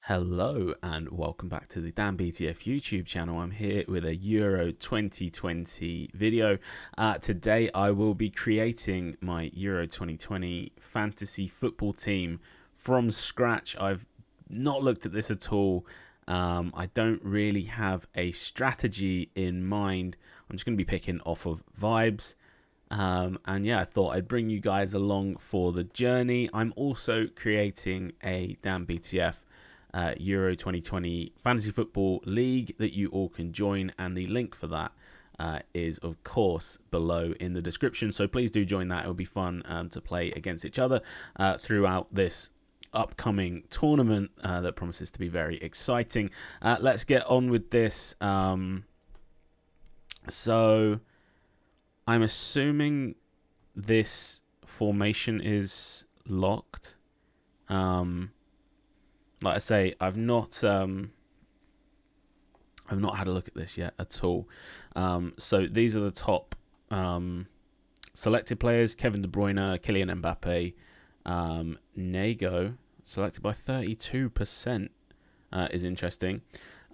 Hello and welcome back to the Dan BTF YouTube channel. I'm here with a Euro 2020 video. Today I will be creating my Euro 2020 fantasy football team from scratch. I've not looked at this at all. I don't really have a strategy in mind. I'm just going to be picking off of vibes. And yeah, I thought I'd bring you guys along for the journey. I'm also creating a Dan BTF Euro 2020 Fantasy Football League that you all can join, and the link for that is of course below in the description, so please do join that. It'll be fun to play against each other throughout this upcoming tournament that promises to be very exciting. Let's get on with this. So I'm assuming this formation is locked. Like I say, I've not had a look at this yet at all. So these are the top selected players: Kevin De Bruyne, Kylian Mbappe, Nego, selected by 32%, is interesting.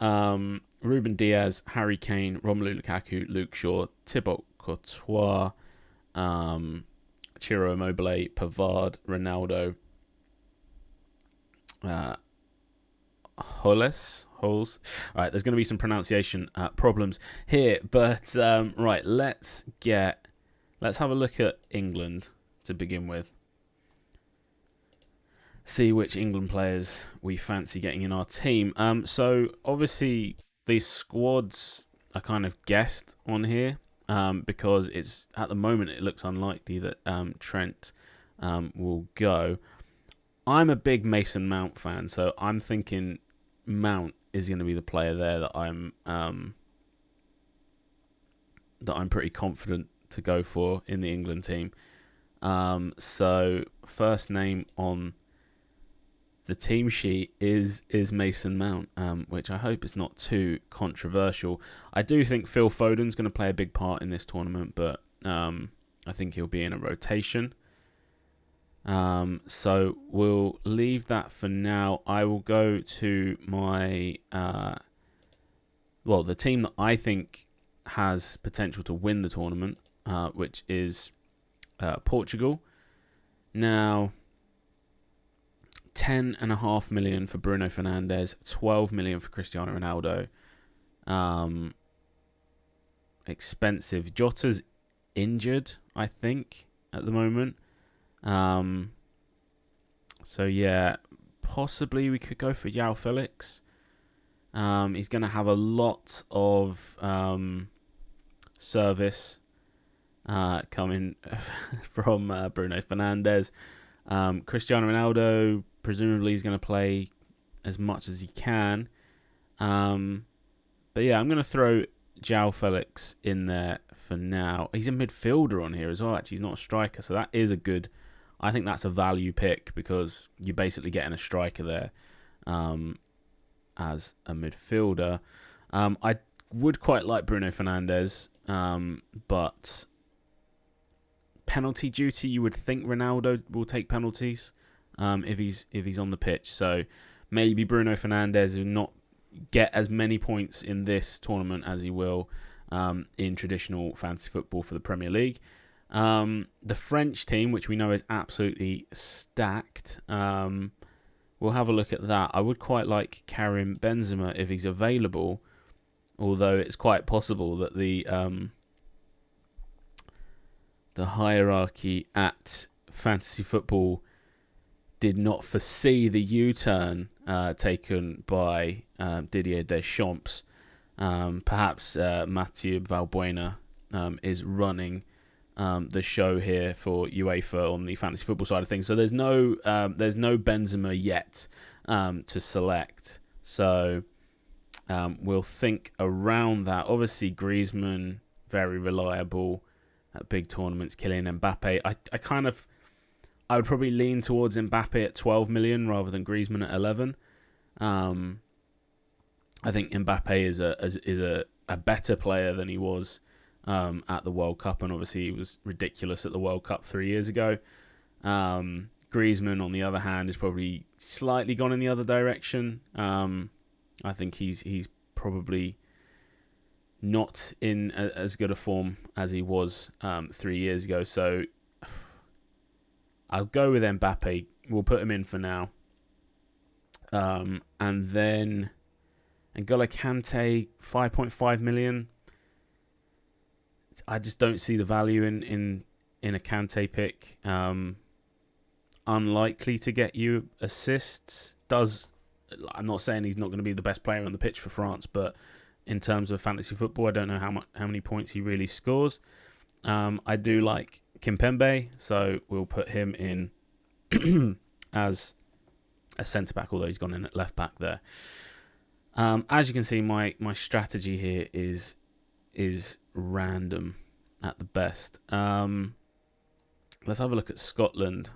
Ruben Diaz, Harry Kane, Romelu Lukaku, Luke Shaw, Thibaut Courtois, Ciro Immobile, Pavard, Ronaldo, Holes. All right, there's going to be some pronunciation problems here, but right, let's have a look at England to begin with. See which England players we fancy getting in our team. So obviously these squads are kind of guessed on here because it's at the moment it looks unlikely that Trent will go. I'm a big Mason Mount fan, so I'm thinking Mount is going to be the player there that I'm pretty confident to go for in the England team. So first name on the team sheet is Mason Mount, which I hope is not too controversial. I do think Phil Foden's going to play a big part in this tournament, but I think he'll be in a rotation. So we'll leave that for now. I will go to my the team that I think has potential to win the tournament, which is Portugal. Now, 10.5 million for Bruno Fernandes, 12 million for Cristiano Ronaldo. Expensive. Jota's injured, I think, at the moment. So yeah, possibly we could go for João Felix. He's going to have a lot of service coming from Bruno Fernandes. Cristiano Ronaldo presumably is going to play as much as he can. But yeah, I'm going to throw João Felix in there for now. He's a midfielder on here as well. Actually, he's not a striker, so that is a good. I think that's a value pick because you're basically getting a striker there as a midfielder. I would quite like Bruno Fernandes, but penalty duty, you would think Ronaldo will take penalties if he's on the pitch. So maybe Bruno Fernandes will not get as many points in this tournament as he will in traditional fantasy football for the Premier League. The French team, which we know is absolutely stacked, we'll have a look at that. I would quite like Karim Benzema if he's available, although it's quite possible that the hierarchy at fantasy football did not foresee the U-turn taken by Didier Deschamps. Perhaps Mathieu Valbuena is running the show here for UEFA on the fantasy football side of things. So there's no Benzema yet to select. So we'll think around that. Obviously, Griezmann, very reliable at big tournaments. Kylian Mbappe, I would probably lean towards Mbappe at 12 million rather than Griezmann at 11. I think Mbappe is a better player than he was at the World Cup, and obviously he was ridiculous at the World Cup 3 years ago. Griezmann, on the other hand, is probably slightly gone in the other direction. I think he's probably not in as good a form as he was 3 years ago. So I'll go with Mbappe. We'll put him in for now. And then N'Golo Kante, 5.5 million. I just don't see the value in a Kante pick. Unlikely to get you assists. I'm not saying he's not going to be the best player on the pitch for France, but in terms of fantasy football, I don't know how many points he really scores. I do like Kimpembe, so we'll put him in as a centre-back, although he's gone in at left-back there. As you can see, my strategy here is random at the best. Let's have a look at Scotland.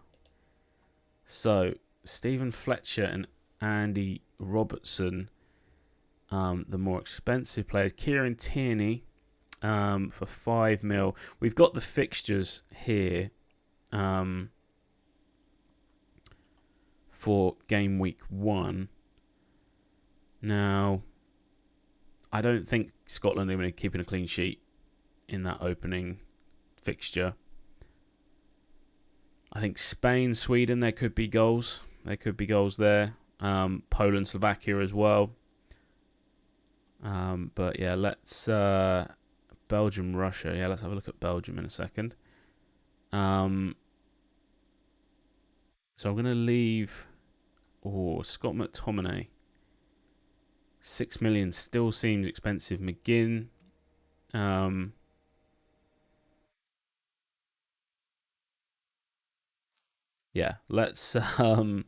So, Stephen Fletcher and Andy Robertson, the more expensive players. Kieran Tierney for 5 mil. We've got the fixtures here for game week 1. Now, I don't think Scotland are going to be keeping a clean sheet in that opening fixture. I think Spain, Sweden, there could be goals. There could be goals there. Poland, Slovakia as well. But yeah, let's Belgium, Russia. Yeah, let's have a look at Belgium in a second. So I'm going to leave. Oh, Scott McTominay. 6 million still seems expensive. McGinn. Yeah, let's. I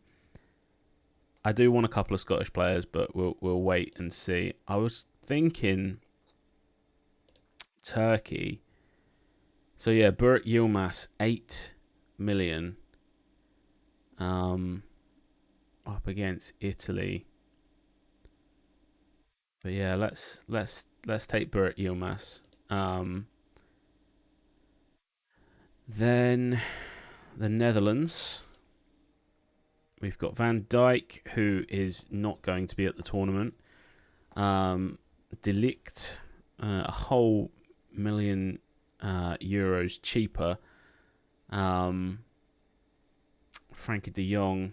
do want a couple of Scottish players, but we'll wait and see. I was thinking Turkey. So yeah, Burak Yilmaz, 8 million. Up against Italy. But yeah, let's take Burak Yilmaz. Then the Netherlands. We've got Van Dijk, who is not going to be at the tournament. De Ligt, a whole million euros cheaper. Frankie de Jong.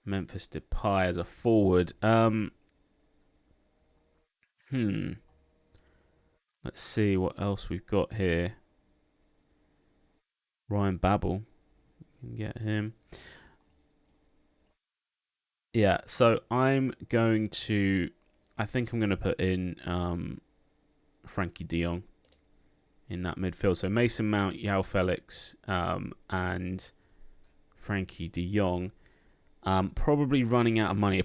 Memphis Depay as a forward. Let's see what else we've got here. Ryan Babel. You can get him. Yeah, so I think I'm going to put in Frankie de Jong in that midfield. So Mason Mount, João Felix, and Frankie de Jong. Probably running out of money. I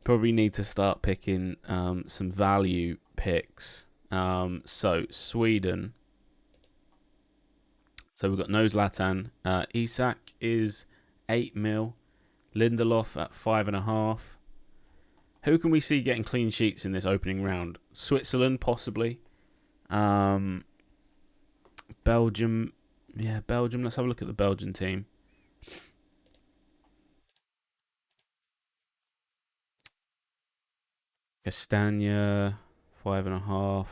probably need to start picking some value picks. So Sweden. So we've got no Zlatan. Isak is 8 mil. Lindelof at 5.5. Who can we see getting clean sheets in this opening round? Switzerland, possibly. Belgium. Yeah, Belgium. Let's have a look at the Belgian team. Castagna, 5.5.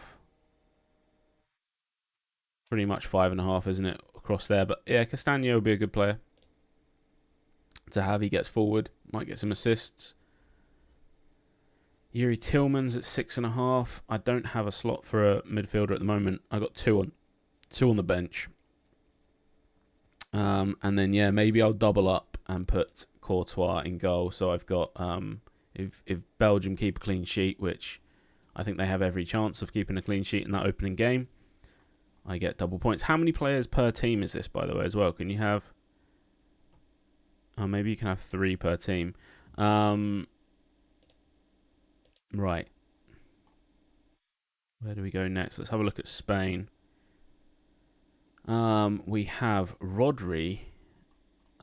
Pretty much 5.5, isn't it, across there? But yeah, Castagna will be a good player to have. He gets forward, might get some assists. Yuri Tillman's at 6.5. I don't have a slot for a midfielder at the moment. I got two on the bench. And then yeah, maybe I'll double up and put Courtois in goal. So I've got if Belgium keep a clean sheet, which I think they have every chance of keeping a clean sheet in that opening game, I get double points. How many players per team is this, by the way, as well? Can you have... Oh, maybe you can have 3 per team. Right. Where do we go next? Let's have a look at Spain. We have Rodri.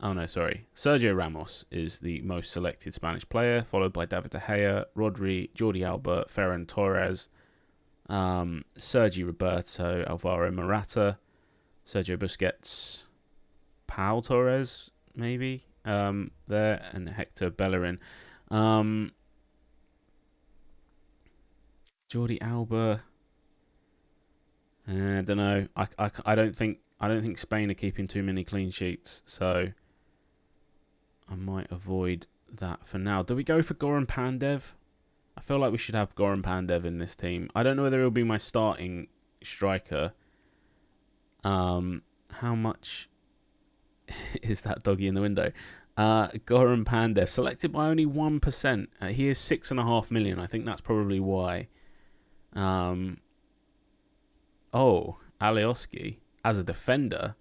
Oh, no, sorry. Sergio Ramos is the most selected Spanish player, followed by David De Gea, Rodri, Jordi Alba, Ferran Torres, Sergi Roberto, Alvaro Morata, Sergio Busquets, Pau Torres, maybe, there, and Hector Bellerin. Jordi Alba. I don't know. I don't think Spain are keeping too many clean sheets, so I might avoid that for now. Do we go for Goran Pandev? I feel like we should have Goran Pandev in this team. I don't know whether he'll be my starting striker. How much is that doggy in the window? Goran Pandev, selected by only 1%. He is 6.5 million. I think that's probably why. Alioski as a defender.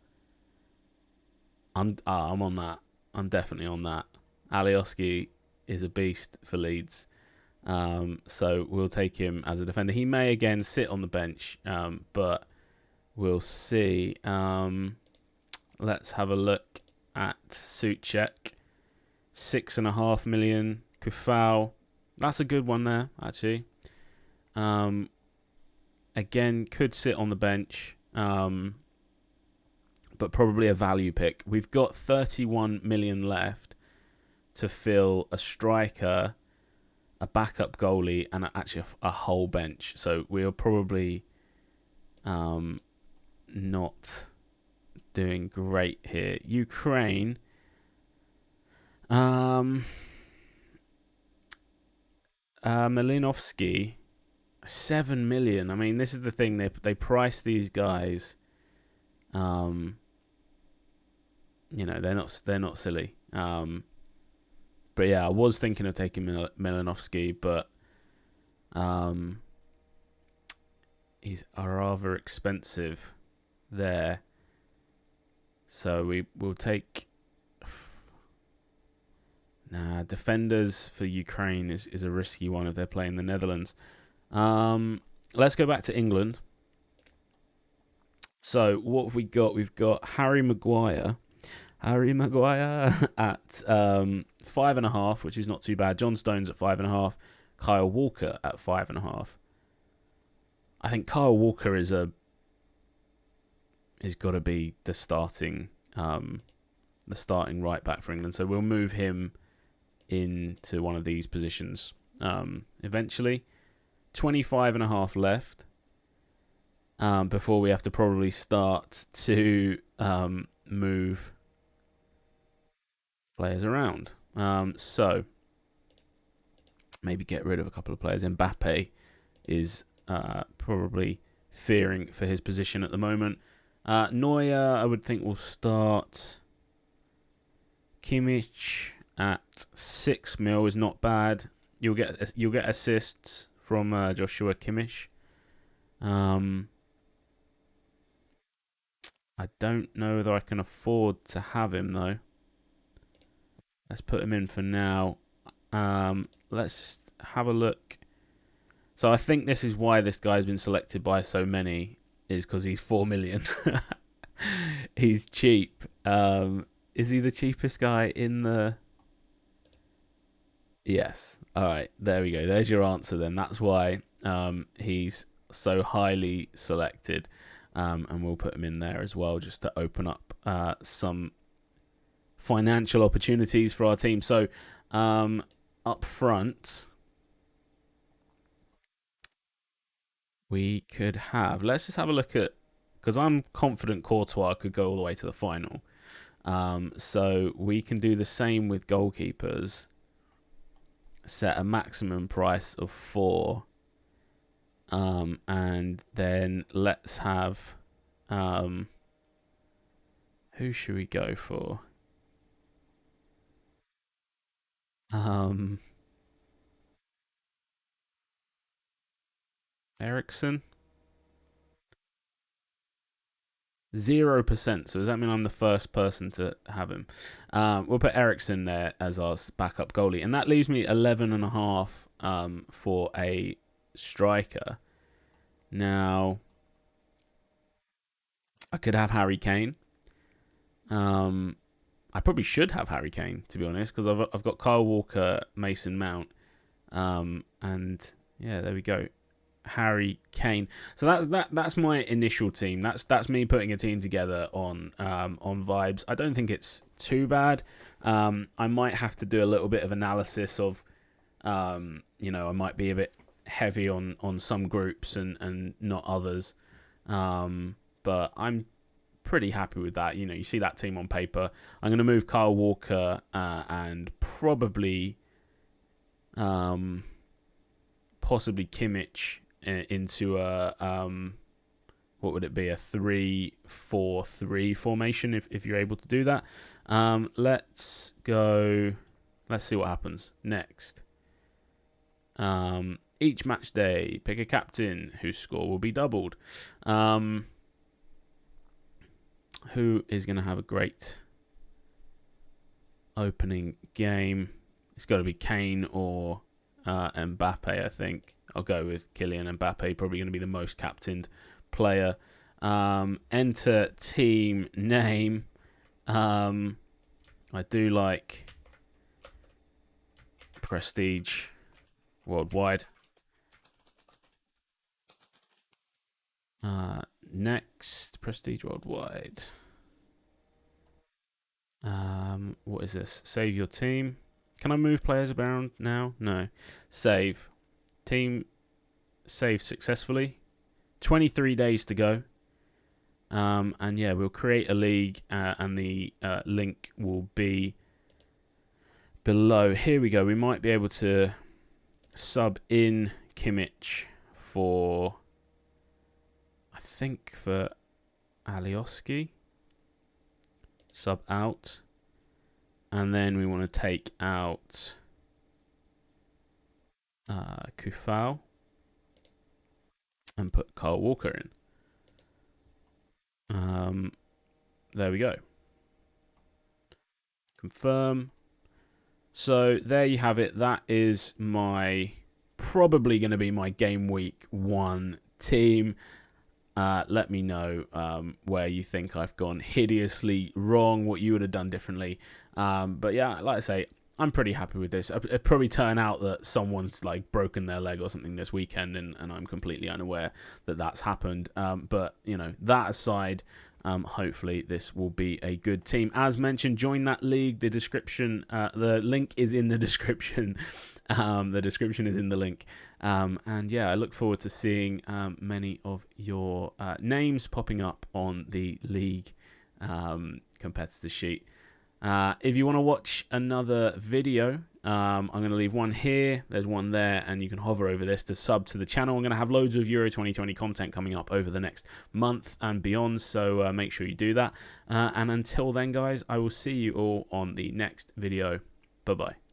I'm on that. I'm definitely on that. Alioski is a beast for Leeds. So we'll take him as a defender. He may again sit on the bench, but we'll see. Let's have a look at Souček. 6.5 million. Kufau. That's a good one there, actually. Again, could sit on the bench, but probably a value pick. We've got 31 million left to fill a striker, a backup goalie, and actually a whole bench. So we're probably not doing great here. Ukraine. Malinovsky. 7 million. I mean, this is the thing. They price these guys. You know, they're not silly. But yeah, I was thinking of taking Malinovsky, but he's rather expensive there. So we will take. Nah, defenders for Ukraine is a risky one if they're playing the Netherlands. Let's go back to England. So what have we got? We've got Harry Maguire at 5.5, which is not too bad. John Stones at 5.5. Kyle Walker at 5.5. I think Kyle Walker is got to be the starting right back for England. So we'll move him into one of these positions eventually. 25.5 left before we have to probably start to move players around. So maybe get rid of a couple of players. Mbappe is probably fearing for his position at the moment. Neuer, I would think, will start. Kimmich at 6 mil is not bad. You'll get assists from Joshua Kimmich. I don't know whether I can afford to have him though. Let's put him in for now. Let's just have a look. So I think this is why this guy's been selected by so many, is because he's 4 million. He's cheap. Is he the cheapest guy in the... Yes. All right. There we go. There's your answer then. That's why he's so highly selected. And we'll put him in there as well just to open up some financial opportunities for our team. So up front, we could have... Let's just have a look at... Because I'm confident Courtois could go all the way to the final. So we can do the same with goalkeepers. Set a maximum price of 4. And then let's have... who should we go for? Ericsson? 0%. So does that mean I'm the first person to have him? We'll put Ericsson there as our backup goalie. And that leaves me 11.5 for a striker. Now, I could have Harry Kane. I probably should have Harry Kane, to be honest, because I've got Kyle Walker, Mason Mount, and yeah, there we go. Harry Kane. So that's my initial team. That's me putting a team together on vibes. I don't think it's too bad. I might have to do a little bit of analysis of, you know, I might be a bit heavy on some groups and not others. But I'm pretty happy with that. You know, you see that team on paper. I'm going to move Kyle Walker and probably possibly Kimmich into a what would it be, a 3-4-3 formation if you're able to do that. Let's go. Let's see what happens next. Each match day, pick a captain whose score will be doubled. Who is going to have a great opening game? It's got to be Kane or Mbappe, I think. I'll go with Kylian Mbappe, probably going to be the most captained player. Enter team name. I do like Prestige Worldwide. Next, Prestige Worldwide. What is this? Save your team. Can I move players around now? No. Save. Team saved successfully. 23 days to go. And yeah, we'll create a league and the link will be below. Here we go. We might be able to sub in Kimmich for, I think, for Alioski. Sub out. And then we want to take out Kufal and put Kyle Walker in. There we go. Confirm. So there you have it. That is my probably going to be my game week 1 team. Let me know where you think I've gone hideously wrong, what you would have done differently. But yeah, like I say, I'm pretty happy with this. It'd probably turn out that someone's like broken their leg or something this weekend, and I'm completely unaware that that's happened. But you know, that aside, hopefully this will be a good team. As mentioned, join that league. The description, the link is in the description. The description is in the link. And yeah, I look forward to seeing many of your names popping up on the league competitor sheet. If you want to watch another video, I'm going to leave one here, there's one there, and you can hover over this to sub to the channel. I'm going to have loads of Euro 2020 content coming up over the next month and beyond, so make sure you do that. And until then, guys, I will see you all on the next video. Bye-bye.